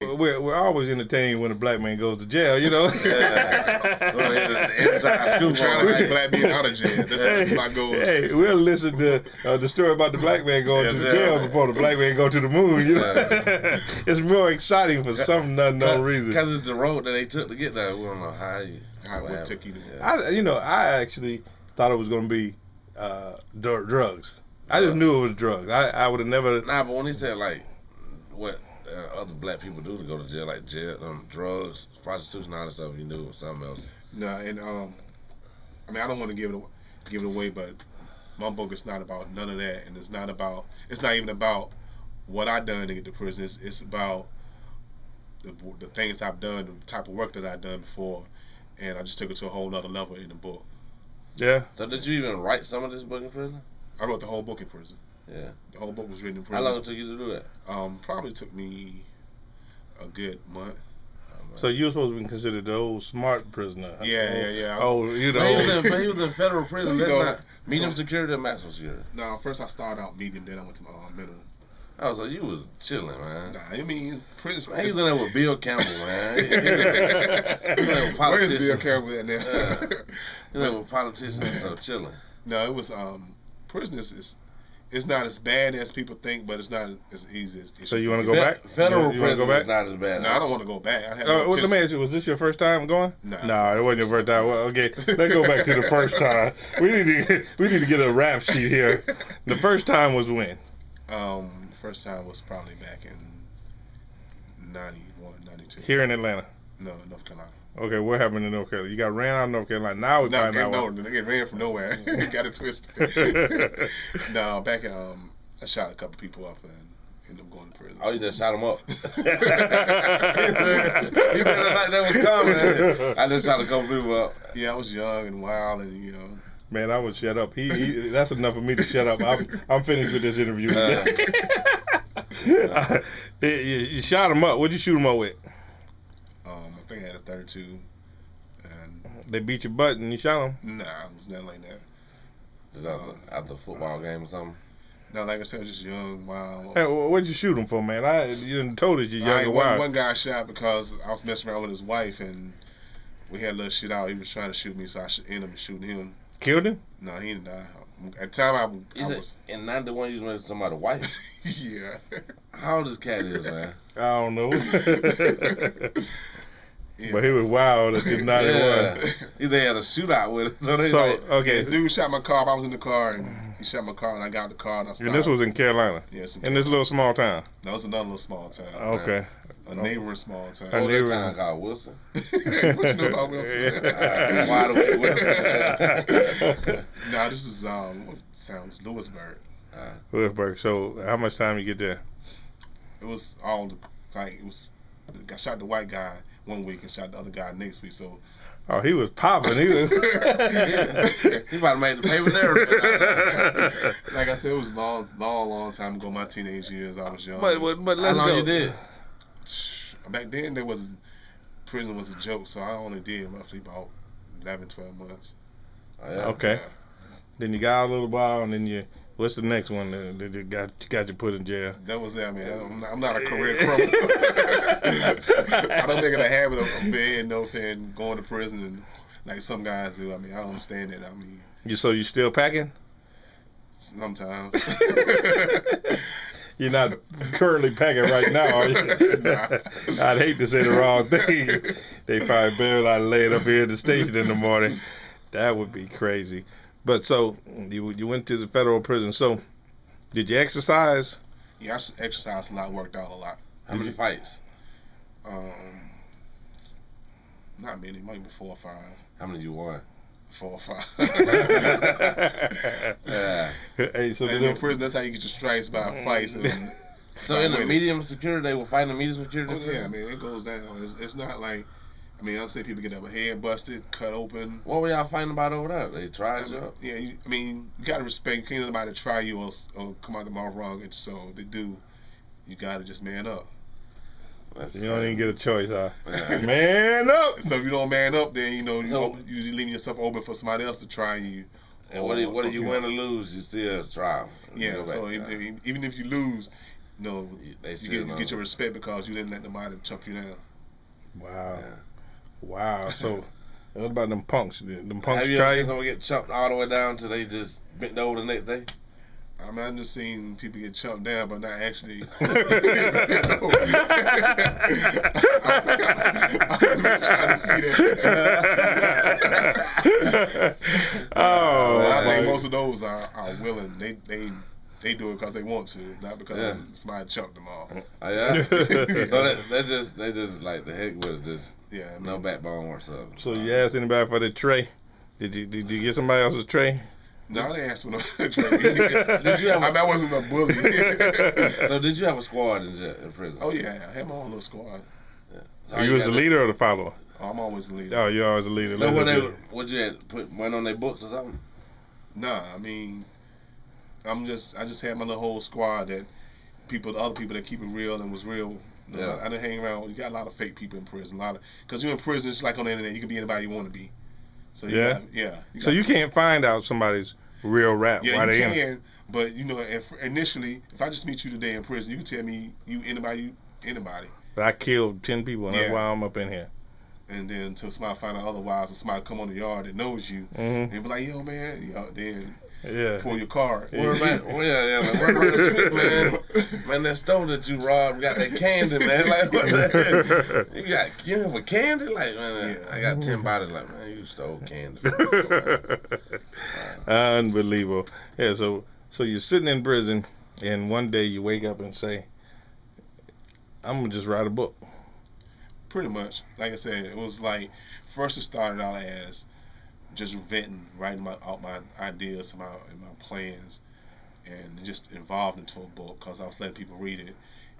We're always entertained when a black man goes to jail, you know. Inside school, trying to keep black men out of jail. That's my goal. Hey, we'll listen to the story about the black man going to jail before the black man go to the moon. You know, it's more exciting for some unknown reason. Because it's the road that they took to get there. We don't know how it took you to get. I actually thought it was going to be drugs. I just knew it was drugs. I would have never. Nah, but when he said like what other black people do to go to jail, like drugs, prostitution, all that stuff, you knew it was something else. No, and I mean I don't want to give it away, but my book is not about none of that, and it's not even about what I done to get to prison. It's about the things I've done, the type of work that I've done before, and I just took it to a whole other level in the book. Yeah. So did you even write some of this book in prison? I wrote the whole book in prison. Yeah. The whole book was written in prison. How long it took you to do that? Probably took me a good month. So you were supposed to be considered the old smart prisoner. Yeah. Oh, you know. But he was in federal prison. So That's not medium security or maximum security. No, first I started out medium, then I went to minimum. Oh, so you was chilling, man. Nah, I mean, prison. Man, he was in there with Bill Campbell, man. Where's Bill Campbell at now? Yeah. He was with politicians, so chilling. No, it was prison it's not as bad as people think, but it's not as easy as. So you want to go back? Federal prison is not as bad. No, I don't want to go back. Let me ask you: was this your first time going? No, it wasn't your first time. Well, okay, let's go back to the first time. We need to get a rap sheet here. The first time was when? First time was probably back in 91, 92. Here in Atlanta? No, North Carolina. Okay, what happened in North Carolina? You got ran out of North Carolina. Now we find out. No, they get ran from nowhere. Got it twisted. No, back in I shot a couple people up and ended up going to prison. Oh, you just shot them up? You said it like that was coming. I just shot a couple people up. Yeah, I was young and wild, and you know. Man, I would shut up. That's enough for me to shut up. I'm finished with this interview. You shot him up. What'd you shoot him up with? I think I had a 32. And they beat your butt and you shot him? Nah, it was nothing like that. Is that after a football game or something? No, like I said, I was just young, wild. Hey, what'd you shoot him for, man? You told us you're young and wild. One guy shot because I was messing around with his wife and we had a little shit out. He was trying to shoot me, so I ended up shooting him. Killed him? No, he didn't die. At the time, I was... In 91, you was married to somebody's wife? Yeah. How old this cat is, man? I don't know. Yeah. But he was wild at 91. Yeah. They had a shootout with it. So okay. The dude shot my car. I was in the car, and he shot my car, and I got out the car, and I stopped. And this was in Carolina? Yes. In this little small town? No, it's another little small town. Okay. A neighboring small town. A neighboring town called Wilson. What you know about Wilson? Wide awake Wilson. No, this is what sounds Lewisburg. Lewisburg. So how much time you get there? It was I shot the white guy one week and shot the other guy next week. So. Oh, he was popping. He was. He about to make the paper there. Like I said, it was long time ago. My teenage years, I was young. But let's How long go. you did? Back then, prison was a joke, so I only did roughly about 11, 12 months. Oh, yeah. Okay. Yeah. Then you got out a little while, and then what's the next one that you got you put in jail? That was it. I mean, I'm not a career criminal. I don't make it a habit of being, going to prison and like some guys do. I mean, I don't understand that. I mean, So you still packing? Sometimes. You're not currently packing right now, are you? Nah. I'd hate to say the wrong thing. They probably barely ought to lay it up here at the station in the morning. That would be crazy. But so you went to the federal prison. So did you exercise? Yeah, I exercised a lot, worked out a lot. How many fights? Not many, maybe 4 or 5. How many you won? 4 or 5. Yeah. Hey, so in prison, that's how you get your stripes by fights. So in the medium security, they were fighting the medium security? Oh, yeah, I mean, it goes down. It's not like, I mean, I'll say people get their head busted, cut open. What were y'all fighting about over there? They tried you up? Yeah, I mean, you got to respect. You can't let nobody try you or come out the mouth wrong. And so they do. You got to just man up. You don't even get a choice, huh? Man up! So if you don't man up, then, you're leaving yourself open for somebody else to try you. And what do you win or lose? You still try. Yeah, so even if you lose, No, you get your respect because you didn't let nobody chunk you down. Wow. Yeah. Wow. So, what about them punks? Them punks Have you try ever seen you? someone get chunked all the way down till they just bent over the next day? I mean, I've just seen people get chunked down, but not actually. I wasn't trying to see that. Oh, I think most of those are willing. They do it because they want to, not because somebody chunked them off. Oh, yeah? So they just like the heck with it, just no backbone or something. So you asked anybody for the tray? Did you get somebody else's tray? No, I didn't ask for no tray. Did you have? I wasn't a bully. So did you have a squad in prison? Oh yeah, I had my own little squad. Yeah. So you was the leader or the follower? Oh, I'm always the leader. Oh, you're always the leader. So what you had put one on their books or something? Nah, I mean, I just had my little whole squad that the other people that keep it real and was real. I didn't hang around. You got a lot of fake people in prison. Because you're in prison, it's like on the internet. You can be anybody you want to be. So so you can't find out somebody's real rap. Yeah, you can. But initially, if I just meet you today in prison, you can tell me anybody. But I killed 10 people, and that's why I'm up in here. And then until somebody find out otherwise, or somebody come on the yard that knows you, and be like, yo, man, then pull your card. Word around the street, man. Man, that store that you robbed got that candy, man. Like, what the heck? You have a candy? Like, man, I got 10 bottles. Like, man, you stole candy. Unbelievable. Yeah, so you're sitting in prison, and one day you wake up and say, I'm going to just write a book. Pretty much. Like I said, it was like, first it started out as just venting, writing out my ideas and my plans, and it just evolved into a book because I was letting people read it,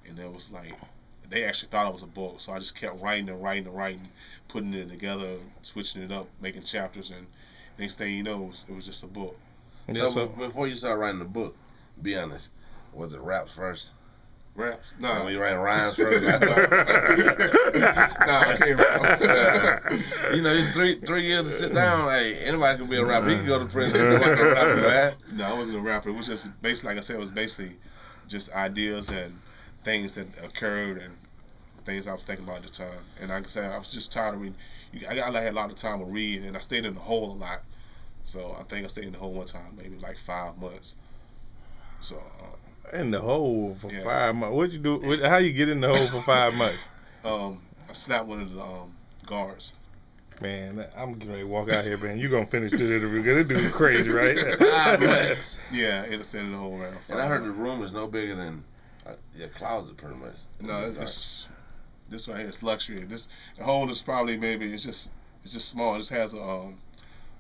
and it was like, they actually thought it was a book, so I just kept writing, putting it together, switching it up, making chapters, and next thing you know, it was just a book. So before you started writing the book, be honest, was it raps first? Raps? No. When you ran rhymes first? Nah, I can't rap. You know, 3 years to sit down, hey, anybody can be a rapper. He can go to prison. Nobody can rap, man. No, I wasn't a rapper. It was just basically, like I said, it was basically just ideas and things that occurred and things I was thinking about at the time. And like I said, I was just tired of reading. I had a lot of time to read, and I stayed in the hole a lot. So I think I stayed in the hole one time, maybe like 5 months. So in the hole for 5 months. What'd you do? How you get in the hole for 5 months? I slapped one of the guards. Man, I'm getting ready to walk out here, man. You gonna finish this interview? This dude's crazy, right? 5 months. Yeah, it's in the hole around. And I heard the room is no bigger than your closet, pretty much. No, this right here is luxury. The hole is probably it's just small. It just has a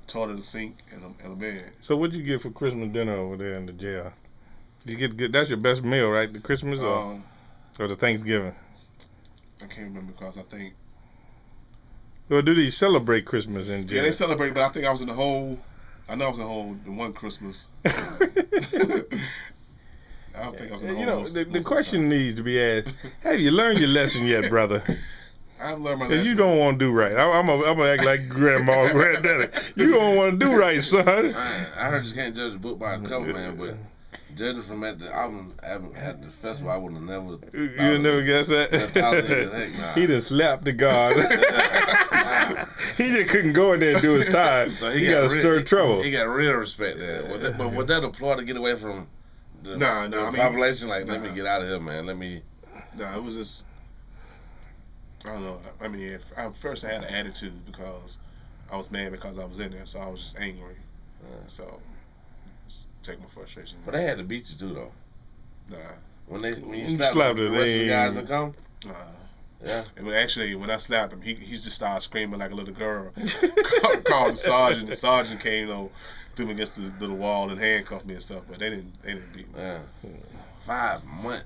toilet, a sink, and a bed. So what'd you get for Christmas dinner over there in the jail? You get good. That's your best meal, right? The Christmas or the Thanksgiving? I can't remember because I think. Well, do they celebrate Christmas in jail? Yeah, they celebrate, but I think I was in the hole. I know I was in the hole the one Christmas. I don't think I was in the hole. You know, the question needs to be asked: have you learned your lesson yet, brother? I've learned my lesson. You don't want to do right. I'm gonna act like grandma or granddaddy. You don't want to do right, son. I heard you can't judge a book by a cover, man, but judging from at the album at the festival, I would have never. You never guess that. He done slapped the guard. He just couldn't go in there and do his time. So he got to stir trouble. He got real respect there. But was that a ploy to get away from the population? Like, let me get out of here, man. Let me. No, it was just. I don't know. I mean, first I had an attitude because I was mad because I was in there, so I was just angry. So. Take my frustration. But they had to beat you too, though. Nah. When you slapped the rest of the guys to come. Yeah. And when I slapped him, he just started screaming like a little girl. Called the sergeant. The sergeant came, threw me against the wall and handcuffed me and stuff. But they didn't beat me. Yeah. 5 months.